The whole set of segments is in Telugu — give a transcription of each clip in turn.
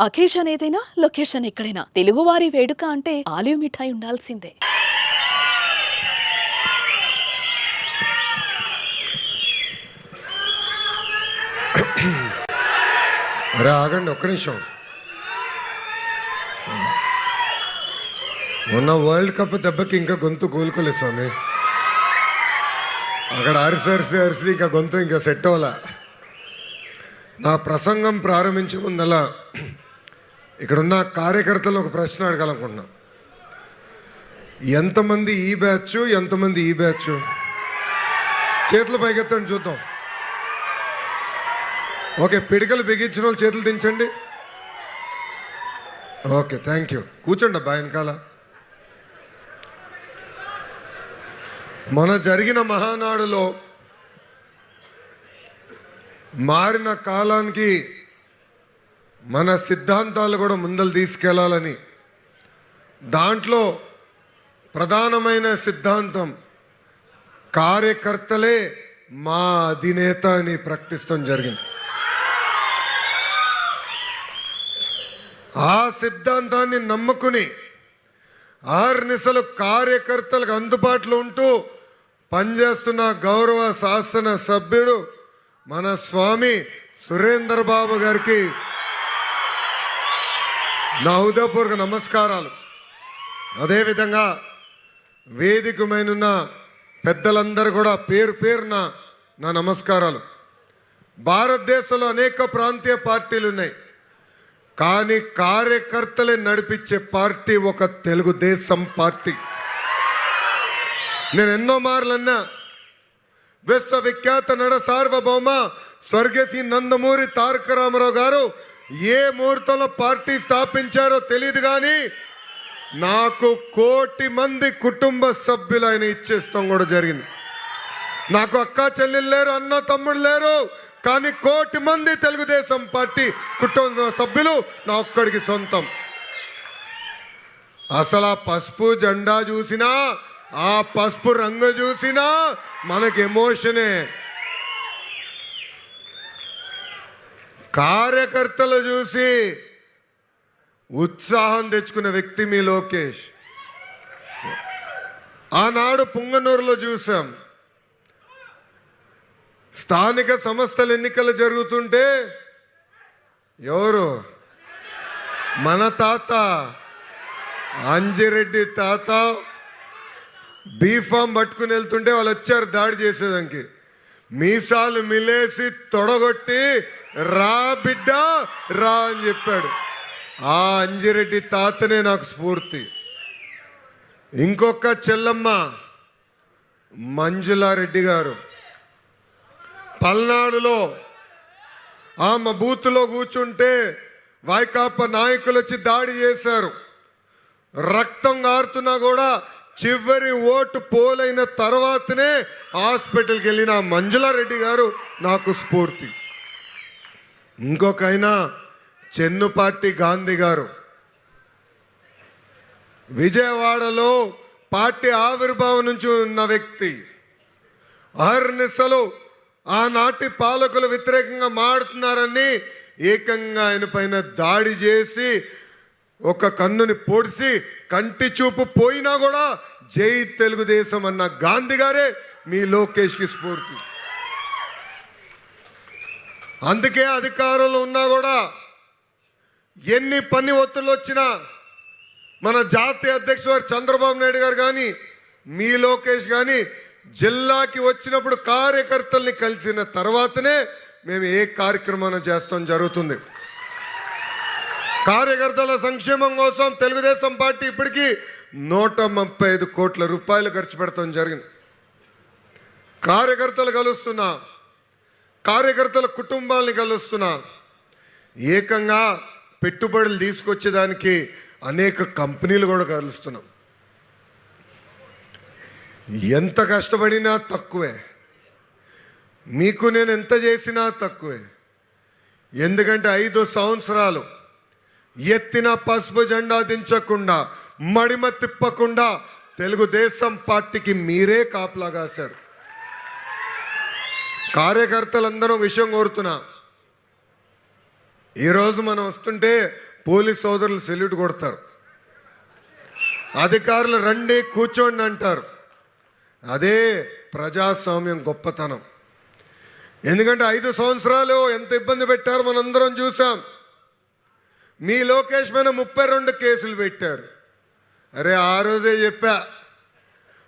అకేషన్ ఏదైనా లొకేషన్ ఎక్కడైనా తెలుగువారి వేడుక అంటే ఆలివ్ మిఠాయి ఉండాల్సిందే. అరే ఆగండి ఒక్క నిమిషం. మొన్న వరల్డ్ కప్ దెబ్బకి ఇంకా గొంతు కోలుకోలేదు స్వామి. అక్కడ అరిసి ఇంకా గొంతు ఇంకా సెట్ అవ్వాల. నా ప్రసంగం ప్రారంభించే ముందలా ఇక్కడున్న కార్యకర్తలు ఒక ప్రశ్న అడగాలనుకుంటున్నా. ఎంతమంది ఈ బ్యాచ్, ఎంతమంది ఈ బ్యాచ్? చేతులు పైకెత్తండి చూద్దాం. ఓకే, పిడికలు బిగించిన వాళ్ళు చేతులు దించండి. Okay, thank you. కూర్చోండి అబ్బా వెనకాల. మన జరిగిన మహానాడులో మారిన కాలానికి మన సిద్ధాంతాలు కూడా ముందలు తీసుకెళ్లాలని, దాంట్లో ప్రధానమైన సిద్ధాంతం కార్యకర్తలే మా అధినేత అని ప్రకటిస్తాం జరిగింది. ఆ సిద్ధాంతాన్ని నమ్ముకుని ఆర్నిసలు కార్యకర్తలకు అందుబాటులో ఉంటూ పనిచేస్తున్న గౌరవ శాసన సభ్యుడు మన స్వామి సురేందర్ బాబు గారికి నా హృదయపూర్వక నమస్కారాలు. అదేవిధంగా వేదికమైన పెద్దలందరూ కూడా పేరు పేరున నా నమస్కారాలు. భారతదేశంలో అనేక ప్రాంతీయ పార్టీలు ఉన్నాయి, కానీ కార్యకర్తలే నడిపించే పార్టీ ఒక తెలుగుదేశం పార్టీ. నేను ఎన్నో మార్లన్నా, విశ్వవిఖ్యాత నడ సార్వభౌమ స్వర్గశ్రీ నందమూరి తారక రామారావు గారు ఏ ముహూర్తంలో పార్టీ స్థాపించారో తెలియదు, కానీ నాకు 1 కోటి మంది కుటుంబ సభ్యులు ఆయన ఇచ్చేస్తాం కూడా జరిగింది. నాకు అక్క చెల్లెలు లేరు, అన్న తమ్ముడు లేరు, కానీ 1 కోటి మంది తెలుగుదేశం పార్టీ కుటుంబ సభ్యులు నా ఒక్కడికి సొంతం. అసలు ఆ పసుపు జెండా చూసినా, ఆ పసుపు రంగు చూసినా మనకి ఎమోషనే. కార్యకర్తలు చూసి ఉత్సాహం తెచ్చుకున్న వ్యక్తి మీ లోకేష్. ఆనాడు పుంగనూరులో చూసాం, స్థానిక సంస్థల ఎన్నికలు జరుగుతుంటే ఎవరు? మన తాత అంజిరెడ్డి తాత బీఫామ్ పట్టుకుని వెళ్తుంటే వాళ్ళు వచ్చారు దాడి చేసేదానికి. మీసాలు మిలేసి తొడగొట్టి రా బిడ్డ రా అని చెప్పాడు. ఆ అంజిరెడ్డి తాతనే నాకు స్ఫూర్తి. ఇంకొక చెల్లమ్మ మంజులారెడ్డి గారు పల్నాడులో ఆమె బూత్లో కూర్చుంటే వైకాపా నాయకులు వచ్చి దాడి చేశారు. రక్తం గారుతున్నా కూడా చివరి ఓటు పోలైన తర్వాతనే హాస్పిటల్కి వెళ్ళిన మంజులారెడ్డి గారు నాకు స్ఫూర్తి. ఇంకొకైనా చెన్నుపాటి గాంధీ గారు విజయవాడలో పార్టీ ఆవిర్భావం నుంచి ఉన్న వ్యక్తి. అహర్నిశలు ఆనాటి పాలకులు వ్యతిరేకంగా మాడుతున్నారని ఏకంగా ఆయన పైన దాడి చేసి ఒక కన్నుని పొడిసి కంటి చూపు పోయినా కూడా జై తెలుగుదేశం అన్న గాంధీ గారే మీ లోకేష్కి స్ఫూర్తి. అందుకే అధికారంలో ఉన్నా కూడా ఎన్ని పని ఒత్తిళ్ళు వచ్చినా మన జాతీయ అధ్యక్షుడు చంద్రబాబు నాయుడు గారు కానీ మీ లోకేష్ కానీ జిల్లాకి వచ్చినప్పుడు కార్యకర్తల్ని కలిసిన తర్వాతనే మేము ఏ కార్యక్రమం చేస్తాం జరుగుతుంది. కార్యకర్తల సంక్షేమం కోసం తెలుగుదేశం పార్టీ ఇప్పటికీ 135 కోట్ల రూపాయలు ఖర్చు పెడతాం జరిగింది. కార్యకర్తలు కలుస్తున్నా, కార్యకర్తల కుటుంబాలని కలుస్తున్నా, ఏకంగా పెట్టుబడులు తీసుకొచ్చేదానికి అనేక కంపెనీలు కూడా కలుస్తున్నాం. ఎంత కష్టపడినా తక్కువే, మీకు నేను ఎంత చేసినా తక్కువే. ఎందుకంటే 5 సంవత్సరాలు ఎత్తిన పసుపు జెండా దించకుండా, మడిమ తిప్పకుండా తెలుగుదేశం పార్టీకి మీరే కాపలా కాశారు. కార్యకర్తలందరూ విషయం కోరుతున్నా, ఈరోజు మనం వస్తుంటే పోలీస్ సోదరులు సెల్యూట్ కొడతారు, అధికారులు రండి కూర్చోండి అంటారు. అదే ప్రజాస్వామ్యం గొప్పతనం. ఎందుకంటే 5 సంవత్సరాలు ఎంత ఇబ్బంది పెట్టారో మనందరం చూసాం. మీ లోకేష్ మీద 32 కేసులు పెట్టారు. అరే ఆ రోజే చెప్పా,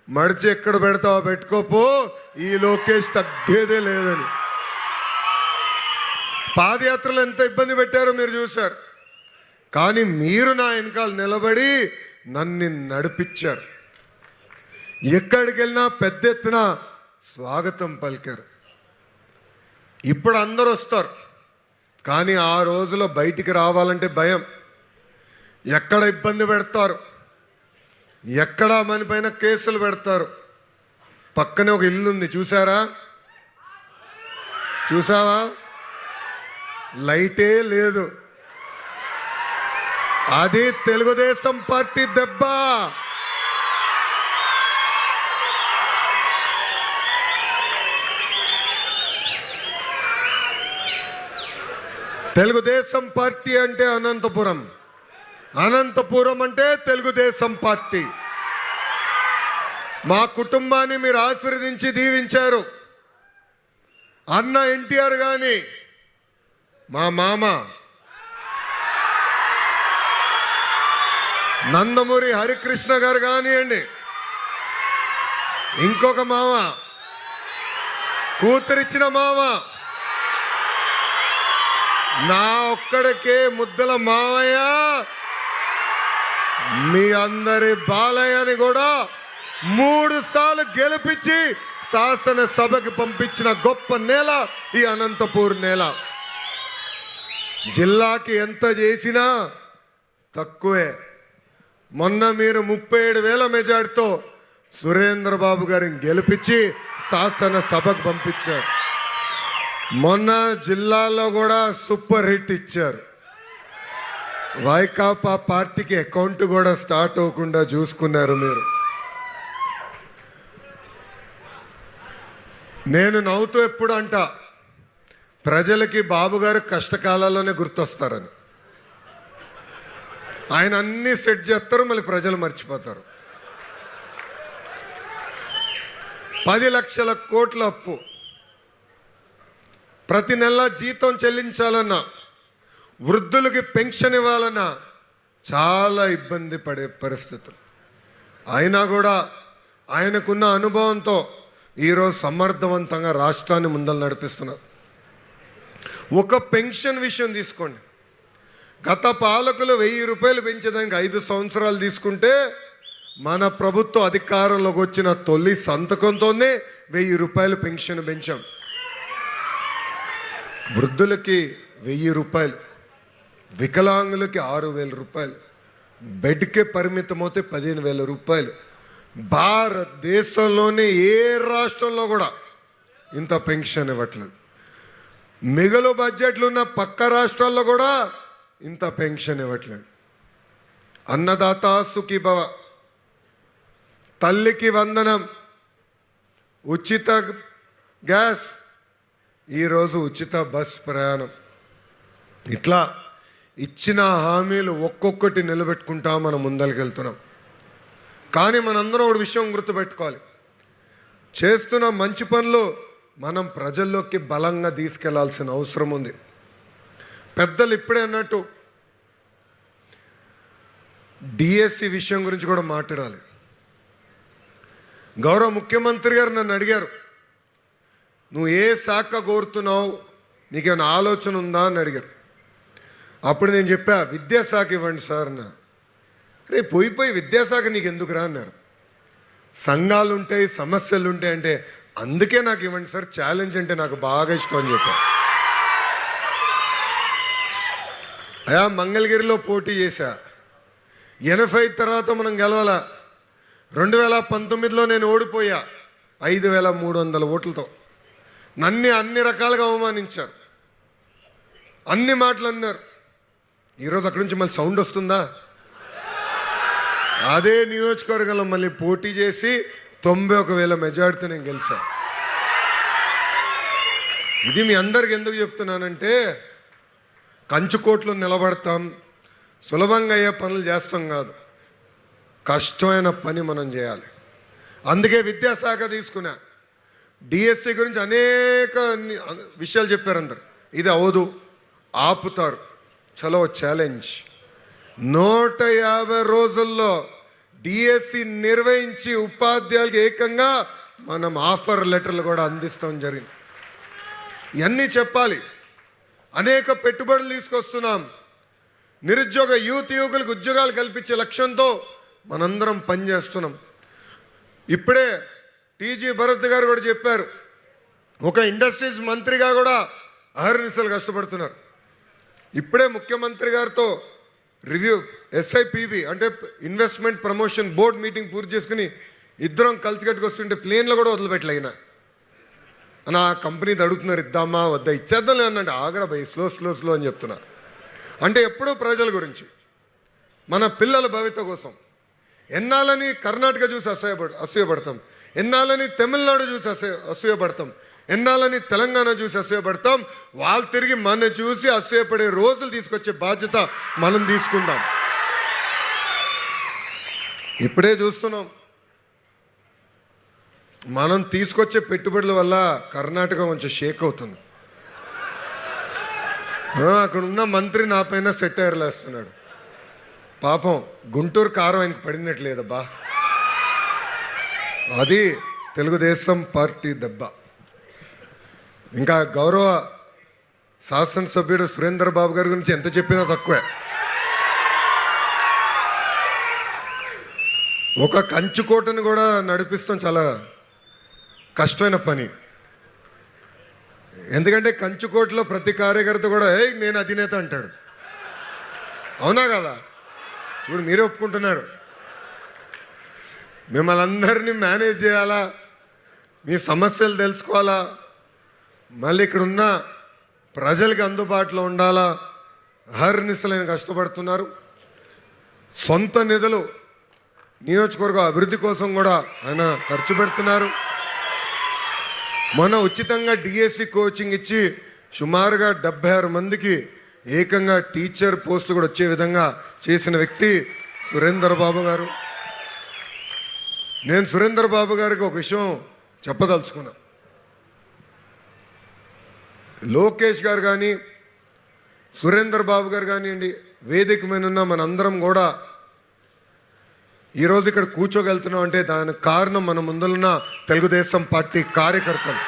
మడిచి ఎక్కడ పెడతావో పెట్టుకోపో, ఈ లోకేష్ తగ్గేదే లేదని. పాదయాత్రలు ఎంత ఇబ్బంది పెట్టారో మీరు చూశారు. కానీ మీరు నా వెనకాల నిలబడి నన్ను నడిపించారు. ఎక్కడికి వెళ్ళినా పెద్ద ఎత్తున స్వాగతం పలికారు. ఇప్పుడు అందరూ వస్తారు, కానీ ఆ రోజులో బయటికి రావాలంటే భయం. ఎక్కడ ఇబ్బంది పెడతారు, ఎక్కడ మన పైన కేసులు పెడతారు. పక్కనే ఒక ఇల్లు ఉంది, చూసావా? లైటే లేదు. అది తెలుగుదేశం పార్టీ దెబ్బ. తెలుగుదేశం పార్టీ అంటే అనంతపురం, అనంతపురం అంటే తెలుగుదేశం పార్టీ. మా కుటుంబాన్ని మీరు ఆశీర్వదించి దీవించారు. అన్న ఎన్టీఆర్ గాని, మా మామ నందమూరి హరికృష్ణ గారు కానివ్వండి, ఇంకొక మామ, కూతురిచ్చిన మామ, నా ఒక్కడికే ముద్దల మావయ్య, మీ అందరి బాలయ్యని కూడా 3 సార్లు గెలిపించి శాసనసభకి పంపించిన గొప్ప నేల ఈ అనంతపూర్ నేల. జిల్లాకి ఎంత చేసినా తక్కువే. మొన్న మీరు 37,000 మెజార్టీతో సురేంద్ర బాబు గారిని గెలిపించి శాసనసభకు పంపించారు. మొన్న జిల్లాలో కూడా సూపర్ హిట్ ఇచ్చారు. వైకాపా పార్టీకి అకౌంట్ కూడా స్టార్ట్ అవ్వకుండా చూసుకున్నారు మీరు. నేను నవ్వుతూ ఎప్పుడు అంట, ప్రజలకి బాబు గారు కష్టకాలాల్లోనే గుర్తొస్తారని. ఆయన అన్ని సెట్ చేస్తారు, మళ్ళీ ప్రజలు మర్చిపోతారు. 10 లక్షల కోట్ల అప్పు, ప్రతి నెల జీతం చెల్లించాలన్నా, వృద్ధులకి పెన్షన్ ఇవ్వాలన్నా చాలా ఇబ్బంది పడే పరిస్థితులు. అయినా కూడా ఆయనకున్న అనుభవంతో ఈరోజు సమర్థవంతంగా రాష్ట్రాన్ని ముందలు నడిపిస్తున్నారు. ఒక పెన్షన్ విషయం తీసుకోండి. గత పాలకులు 1000 రూపాయలు పెంచేదానికి 5 సంవత్సరాలు తీసుకుంటే, మన ప్రభుత్వం అధికారంలోకి వచ్చిన తొలి సంతకంతోనే 1000 రూపాయలు పెన్షన్ పెంచాం. వృద్ధులకి 1000 రూపాయలు, వికలాంగులకి 6,000 రూపాయలు, బెడ్కే పరిమితమవుతే 15,000 రూపాయలు. భారతదేశంలోనే ఏ రాష్ట్రంలో కూడా ఇంత పెన్షన్ ఇవ్వట్లేదు. మిగులు బడ్జెట్లు ఉన్న పక్క రాష్ట్రాల్లో కూడా ఇంత పెన్షన్ ఇవ్వట్లేదు. అన్నదాత సుఖీభవ, తల్లికి వందనం, ఉచిత గ్యాస్, ఈరోజు ఉచిత బస్ ప్రయాణం. ఇట్లా ఇచ్చిన హామీలు ఒక్కొక్కటి నిలబెట్టుకుంటా మనం ముందరికెళ్తున్నాం. కానీ మనందరం ఒక విషయం గుర్తుపెట్టుకోవాలి, చేస్తున్న మంచి పనులు మనం ప్రజల్లోకి బలంగా తీసుకెళ్లాల్సిన అవసరం ఉంది. పెద్దలు ఇప్పుడే అన్నట్టు డిఎస్సి విషయం గురించి కూడా మాట్లాడాలి. గౌరవ ముఖ్యమంత్రి గారు నన్ను అడిగారు, నువ్వు ఏ శాఖ కోరుతున్నావు, నీకేమైనా ఆలోచన ఉందా అని అడిగారు. అప్పుడు నేను చెప్పా, విద్యాశాఖ ఇవ్వండి సార్ అన్న. రే పోయి విద్యాశాఖ నీకు ఎందుకురా అన్నారు. సంఘాలు ఉంటాయి, సమస్యలు ఉంటాయి అంటే అందుకే నాకు ఇవ్వండి సార్, ఛాలెంజ్ అంటే నాకు బాగా ఇష్టం అని చెప్పా. అయా మంగళగిరిలో పోటీ చేశా, 85 తర్వాత మనం గెలవాల. 2019లో నేను ఓడిపోయా 5,300 ఓట్లతో. నన్ను అన్ని రకాలుగా అవమానించారు, అన్ని మాటలు అన్నారు. ఈరోజు అక్కడి నుంచి మళ్ళీ సౌండ్ వస్తుందా? అదే నియోజకవర్గంలో మళ్ళీ పోటీ చేసి 91,000 మెజార్టీతో నేను గెలిచా. ఇది మీ అందరికి ఎందుకు చెప్తున్నానంటే, కంచుకోట్లో నిలబడతాం, సులభంగా అయ్యే పనులు చేస్తాం కాదు, కష్టమైన పని మనం చేయాలి. అందుకే విద్యాశాఖ తీసుకున్నా. డిఎస్సి గురించి అనేక విషయాలు చెప్పారు అందరు. ఇది అవదు, ఆపుతారు. చలో ఛాలెంజ్. 150 రోజుల్లో డిఎస్సి నిర్వహించి ఉపాధ్యాయులకి ఏకంగా మనం ఆఫర్ లెటర్లు కూడా అందిస్తాం జరిగింది. ఇవన్నీ చెప్పాలి. అనేక పెట్టుబడులు తీసుకొస్తున్నాం. నిరుద్యోగ యువకులకు ఉద్యోగాలు కల్పించే లక్ష్యంతో మనందరం పనిచేస్తున్నాం. ఇప్పుడే టీజీ భరత్ గారు కూడా చెప్పారు, ఒక ఇండస్ట్రీస్ మంత్రిగా కూడా అహర్నిశలు కష్టపడుతున్నారు. ఇప్పుడే ముఖ్యమంత్రి గారితో రివ్యూ ఎస్ఐపిబి అంటే ఇన్వెస్ట్మెంట్ ప్రమోషన్ బోర్డ్ మీటింగ్ పూర్తి చేసుకుని ఇద్దరం కలిసికట్టుకు వస్తుంటే ప్లేన్లో కూడా వదిలిపెట్టలేగిన నా కంపెనీ అడుగుతున్నారు, ఇద్దామా వద్దా, ఇచ్చేద్దాం అన్నంటే ఆగరా భయ్, స్లో అని చెప్తున్నా. అంటే ఎప్పుడూ ప్రజల గురించి, మన పిల్లల భవిత కోసం. ఎన్నాళ్ళని కర్ణాటక చూసి అసూయపడతాం, ఎన్నాళ్ళని తమిళనాడు చూసి అసూయపడతాం, ఎన్నాళ్ళని తెలంగాణ చూసి అసూయపడతాం. వాళ్ళు తిరిగి మన చూసి అసూయపడే రోజులు తీసుకొచ్చే బాధ్యత మనం తీసుకుందాం. ఇప్పుడే చూస్తున్నాం, మనం తీసుకొచ్చే పెట్టుబడుల వల్ల కర్ణాటక కొంచెం షేక్ అవుతుంది. అక్కడ ఉన్న మంత్రి నా పైన సెటైర్లు వేస్తున్నాడు. పాపం గుంటూరు కారం ఆయనకు పడినట్లేదబ్బా. అది తెలుగుదేశం పార్టీ దెబ్బ. ఇంకా గౌరవ శాసనసభ్యుడు సురేందర్ బాబు గారి గురించి ఎంత చెప్పినా తక్కువే. ఒక కంచుకోటను కూడా నడిపిస్తాం చాలా కష్టమైన పని. ఎందుకంటే కంచుకోటలో ప్రతి కార్యకర్త కూడా నేను అధినేత అంటాడు. అవునా కదా? చూడు, మీరే ఒప్పుకుంటున్నారు. మిమ్మల్ని అందరినీ మేనేజ్ చేయాలా, మీ సమస్యలు తెలుసుకోవాలా, మళ్ళీ ఇక్కడ ఉన్న ప్రజలకి అందుబాటులో ఉండాలా. అహర్నిశలైన కష్టపడుతున్నారు. సొంత నిధులు నియోజకవర్గ అభివృద్ధి కోసం కూడా ఆయన ఖర్చు పెడుతున్నారు. మొన్న ఉచితంగా డిఎస్సి కోచింగ్ ఇచ్చి సుమారుగా 76 మందికి ఏకంగా టీచర్ పోస్టులు కూడా వచ్చే విధంగా చేసిన వ్యక్తి సురేందర్ బాబు గారు. నేను సురేందర్ బాబు గారికి ఒక విషయం చెప్పదలుచుకున్నా. లోకేష్ గారు కానీ సురేందర్ బాబు గారు కానివ్వండి, వేదిక మీద ఉన్న మనందరం కూడా ఈరోజు ఇక్కడ కూర్చోగలుగుతున్నాం అంటే దానికి కారణం మన ముందున్న తెలుగుదేశం పార్టీ కార్యకర్తలు.